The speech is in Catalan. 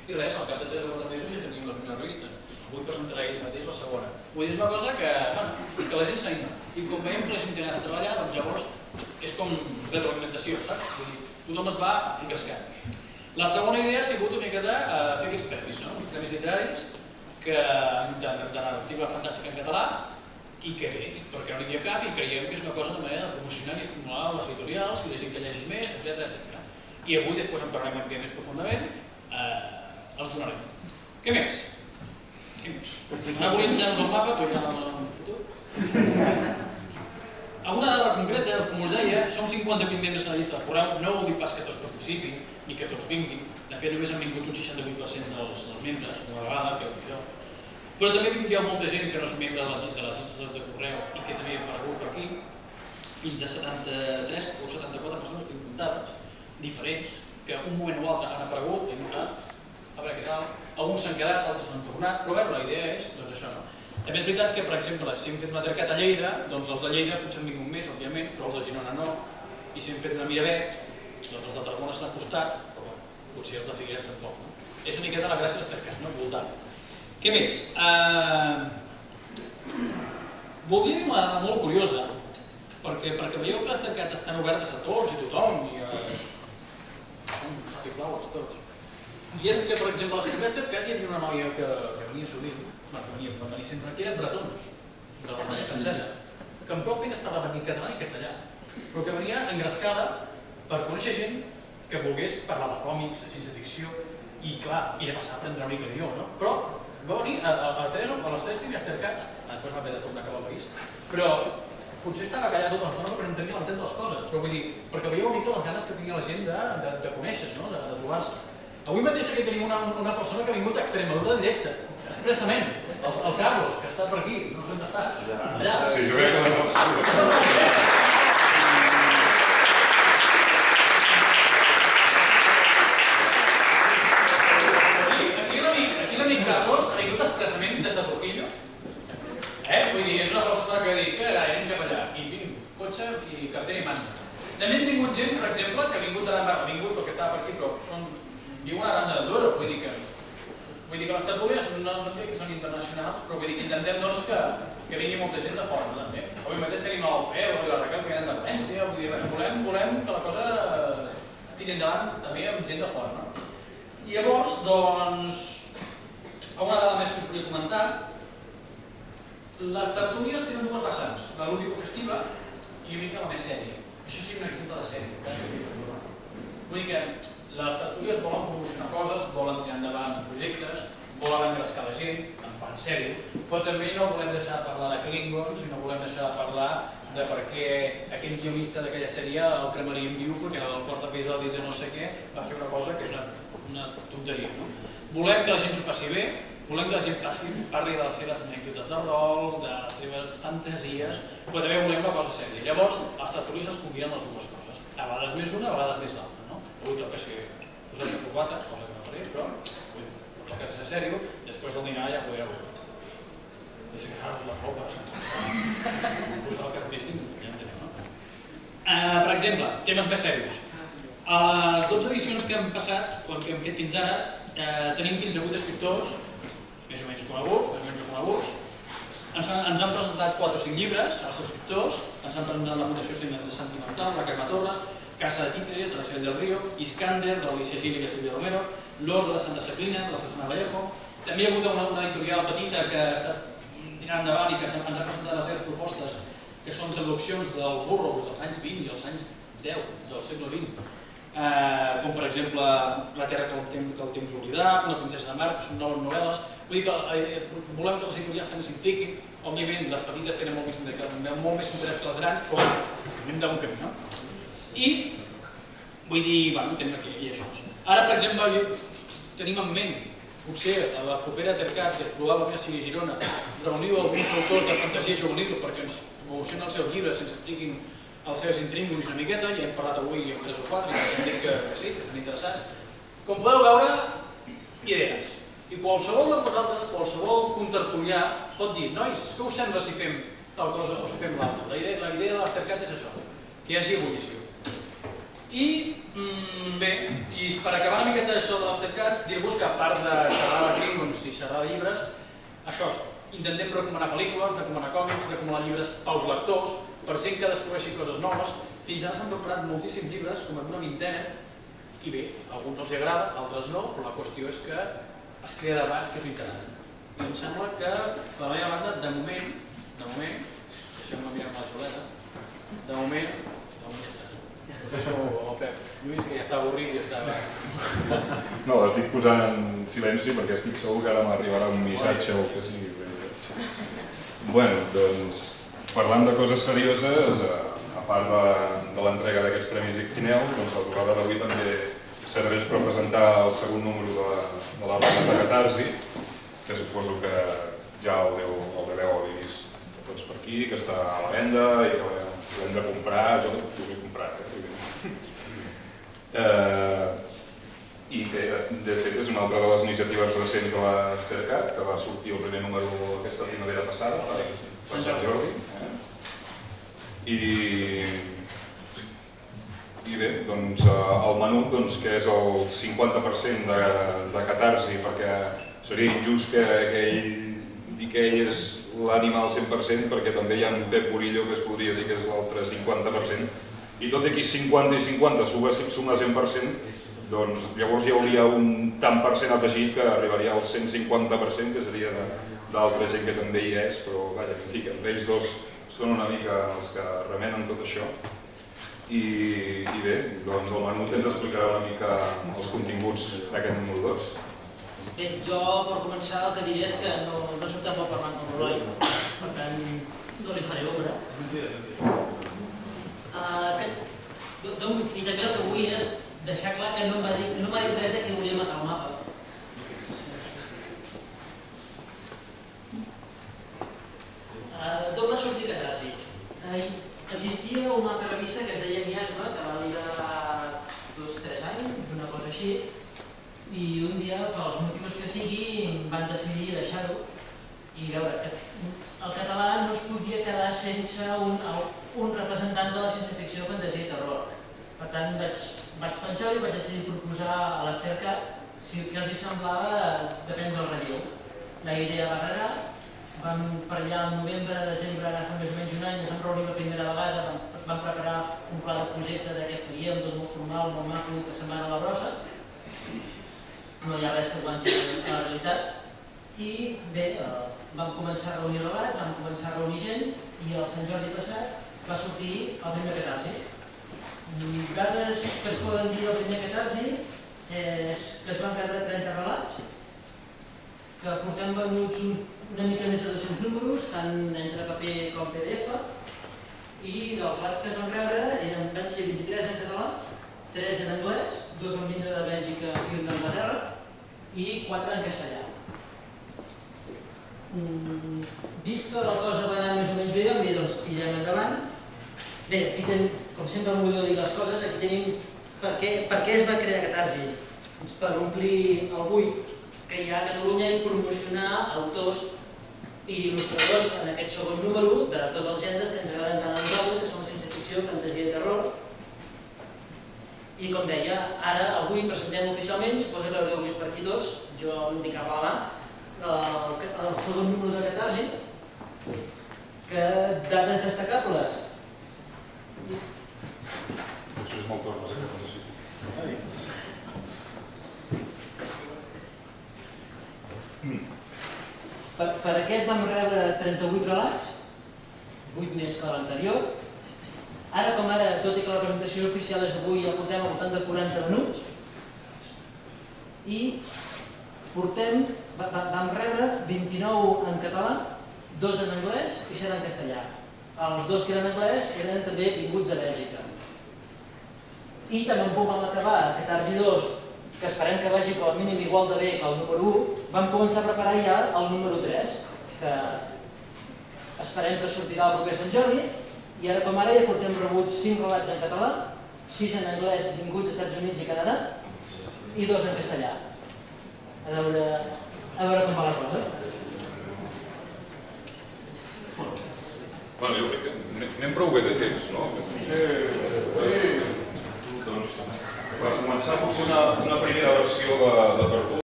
I res, al cap de 3 o 4 mesos ja teníem la primera revista. Avui presentarà ell mateix la segona. Vull dir, és una cosa que la gent s'anima. I com veiem que la gent té ganes de treballar, doncs llavors és com retroalimentació, saps? Vull dir, tothom es va engrescant. La segona idea ha sigut una miqueta fer aquests premis, no? Uns premis literaris de narrativa fantàstica en català i que bé, perquè no n'hi havia cap i creiem que és una cosa de manera de promocionar i estimular les editorials i la gent que llegeix més, etc. I avui, després en parlarem més profundament, els donarem. Què més? Ara volia ensenyar-nos el mapa, però ja en el futur. Alguna dada concreta, com us deia, som 58 membres a la llista del correu, no vol dir pas que tots participin, ni que tots vinguin. De fet, només han vingut un 68% dels membres, una vegada, que jo. Però també hi ha molta gent que no és membre de les llistes de correu i que també ha aparegut per aquí, fins a 73 o 74 persones que hem comptades, diferents, que un moment o altre han aparegut, a veure què tal, alguns s'han quedat, altres no han tornat, però la idea és això, no? També és veritat que, per exemple, si hem fet una Tercat a Lleida, doncs els de Lleida potser han vingut més, òbviament, però els de Girona no, i si hem fet una Miravet, doncs els de Tarragona s'han costat, però potser els de Figueres tampoc. És una miqueta la gràcia dels Tercats, no? Voltant. Què més? Voldria dir una dada molt curiosa, perquè veieu que les Tercats estan obertes a tots i tothom, i són flowers tots. I és que, per exemple, a les primeres Tercats hi havia una noia que venia sovint, que venia sempre, que era bretona, de l'Alemanya francesa, que amb prou feines parlava ni català ni castellà, però que venia engrescada per conèixer gent que volgués parlar de còmics, de ciència-ficció, i clar, ella passava a aprendre una mica d'idioma, no? Però va venir a les 3 primeres Tercats, després va haver de tornar cap al país, però potser estava callat tota l'estona perquè no entenia l'entendre les coses, però vull dir, perquè veieu una mica les ganes que tenia la gent de conèixer, de trobar-se. Avui mateix aquí tenim una persona que ha vingut a Extremadura directe, expressament, el Carlos, que està per aquí, no sé on està. Allà. Sí, jo crec que no. Aquí l'amic Carlos ha vingut expressament des de Trujillo. Vull dir, és una persona que diu que anem cap allà, i vinc, cotxe i cartera i manta. També hem tingut gent, per exemple, que ha vingut perquè estava per aquí, però viu una banda d'Andorra, vull dir que les tertúlies no entenc que són internacionals, però vull dir que intentem que vingui molta gent de fora, també. Avui mateix tenim l'Alfredo i la Raquel que venen de València, vull dir, volem que la cosa tiri endavant també amb gent de fora, no? I llavors, doncs, una dada més que us volia comentar, les tertúlies tenen dues vessants, la lúdico-festiva i una mica la més sèria. Això sí, un exemple de sèrie, encara que sigui fent-ho. Vull dir que les tertúlies volen promocionar coses, volen tirar endavant projectes, volen engrescar la gent, en plan sèrio, però també no volem deixar de parlar de Klingons i no volem deixar de parlar de per què aquell guionista d'aquella sèrie el cremaríem viu perquè al quart episodi de no sé què va fer una cosa que és una tonteria. Volem que la gent s'ho passi bé, volem que la gent parli de les seves anècdotes de rol, de les seves fantasies, però també volem una cosa sèria. Llavors, les tertúlies es combinen les dues coses, a vegades més una, a vegades més l'altra. Avui toca ser posar-se corbata, cosa que no faré, però toca ser sèrio, després del dinar ja podreu desgranar-vos la roba, buscar el que visquin, ja entenem, no? Per exemple, temes més serios. A les 12 edicions que hem passat, o que hem fet fins ara, tenim fins a 8 escriptors, més o menys coneguts, ens han presentat 4 o 5 llibres, els escriptors, ens han presentat la Fundació Sentimental, la Carme Torres, Casa de Títeres, de la Isabel del Río, Iskander, de l'Alicia Gili i Silvia Romero, l'Ordre de Santa Ceplina, de la Susana Vallejo. També hi ha hagut una editorial petita que ha estat tirant endavant i que ens ha presentat les seves propostes, que són traduccions del Burroughs dels anys 20 i els anys 10 del segle XX, com per exemple La terra que el temps oblidar, Una princesa de mar, que són noves novel·les. Vull dir que volem que les editorials també s'impliquin. Òbviament, les petites tenen molt més interès que les grans, però anem d'un camí, no? I, vull dir, bueno, tenim aquí això. Ara, per exemple, tenim en ment, potser a la propera Tercat, que probablement sigui a Girona, reuniu alguns autors de fantasia juvenil perquè ens promocionen els seus llibres, ens expliquin els seus intríngulis una miqueta, ja hem parlat avui amb 3 o 4 i ens han dit que sí, que estan interessats. Com podeu veure, idees. I qualsevol de vosaltres, qualsevol contertulià pot dir, nois, què us sembla si fem tal cosa o si fem l'altra? La idea de l'Tercat és això, que hi hagi ebullició. I bé, i per acabar una miqueta això de l'Estepcat, dir-vos que a part de xerrar de Klingons i xerrar de llibres, això, intentem recomanar pel·lícules, recomanar còmics, recomanar llibres pels lectors, per gent que descobreixi coses noves. Fins ara s'han preparat moltíssims llibres, com una vintena, i bé, a alguns els agrada, altres no, però la qüestió és que es crea debat, que és interessant. I em sembla que, per la meva banda, de moment, deixem-me mirar amb la xuleta, de moment ja està. Us deixo el Pep. Lluís, que ja està avorrit i estava... No, l'estic posant en silenci perquè estic segur que ara m'arribarà un missatge o que sigui. Bueno, doncs, parlant de coses serioses, a part de l'entrega d'aquests Premis Ictineu, doncs la trobada d'avui també serveix per presentar el segon número de la revista Catarsi, que suposo que ja el deveu haver vist tots per aquí, que està a la venda i que l'hem de comprar, jo ho vull comprar. I que, de fet, és una altra de les iniciatives recents de l'Estepcat, que va sortir el primer número aquesta primavera passada, per Sant Jordi. I bé, doncs el menú, que és el 50% de Catarsi, perquè seria injust que ell digui que ell és l'ànima al 100%, perquè també hi ha en Pep Murillo, que es podria dir que és l'altre 50%, i tot i aquí 50 i 50 suma 100%, doncs llavors hi hauria un tant per cent afegit que arribaria al 150%, que seria d'altra gent que també hi és, però vaja, en fi, que ells dos són una mica els que remenen tot això. I bé, doncs el menú ens explicarà una mica els continguts d'aquest número 2. Bé, jo per començar el que diré és que no soc tan bo parlant com l'Eloi, per tant no li faré ombra. I també el que vull és deixar clar que no m'ha dit res de que volia matar el mapa. D'on va sortir Catarsi? Existia una altra revista que es deia Miasma, que va durar 2-3 anys, una cosa així, i un dia, pels motius que sigui, van decidir deixar-ho. I veure, el català no es podia quedar sense un representant de la ciència-ficció, fantasia i terror. Per tant, vaig pensar i vaig decidir proposar a l'Estepcat si el que els semblava depèn del relleu. La idea va agradar, vam per allà al novembre, desembre, ara fa més o menys un any, ens vam reunir la primera vegada, vam preparar un pla de projecte de què faríem, tot molt formal, molt maco, que semblava a la brossa. No hi ha res que aguanti a la realitat. I bé, vam començar a reunir debats, vam començar a reunir gent i el Sant Jordi passat va sortir el primer Catarsi. Dades que es poden dir del primer Catarsi és que es van rebre 30 relats, que portem venuts una mica més de 200 números, tant entre paper com PDF, i dels relats que es van rebre van ser 23 en català, 3 en anglès, 2 van vindre de Bèlgica i un d'Anglaterra, i 4 en castellà. Vist que la cosa va anar més o menys bé, vam dir, doncs tirem endavant. Bé, aquí tenim, com sempre m'ho dir les coses, aquí tenim per què es va crear Catarsi. Per omplir el buit que hi ha a Catalunya i promocionar autors i il·lustradors en aquest segon número de tots els gèneres que ens agraden tant a nosaltres, que són ciència-ficció, fantasia i terror. I com deia, ara avui presentem oficialment, suposo que l'haureu vist per aquí tots, jo em dic a parlar, el segon número de Catarsi, que dades destacables. Després me'l tornes, que no necessito. Per aquest vam rebre 38 relats, 8 més que l'anterior. Ara com ara, tot i que la presentació oficial és avui, ja portem al voltant de 40 minuts. I vam rebre 29 en català, 2 en anglès i 7 en castellà. Els 2 que eren en anglès eren també vinguts de Bèlgica. I també un poc vam acabar Catarsi 2, que esperem que vagi com a mínim igual de bé que el número 1, vam començar a preparar ja el número 3, que esperem que sortirà el proper Sant Jordi, i ara com ara ja portem rebuts 5 relats en català, 6 en anglès vinguts als Estats Units i Canadà, i 2 en castellà. A veure com va la cosa. Bueno, jo crec que anem prou bé de temps, no? Sí. Doncs de per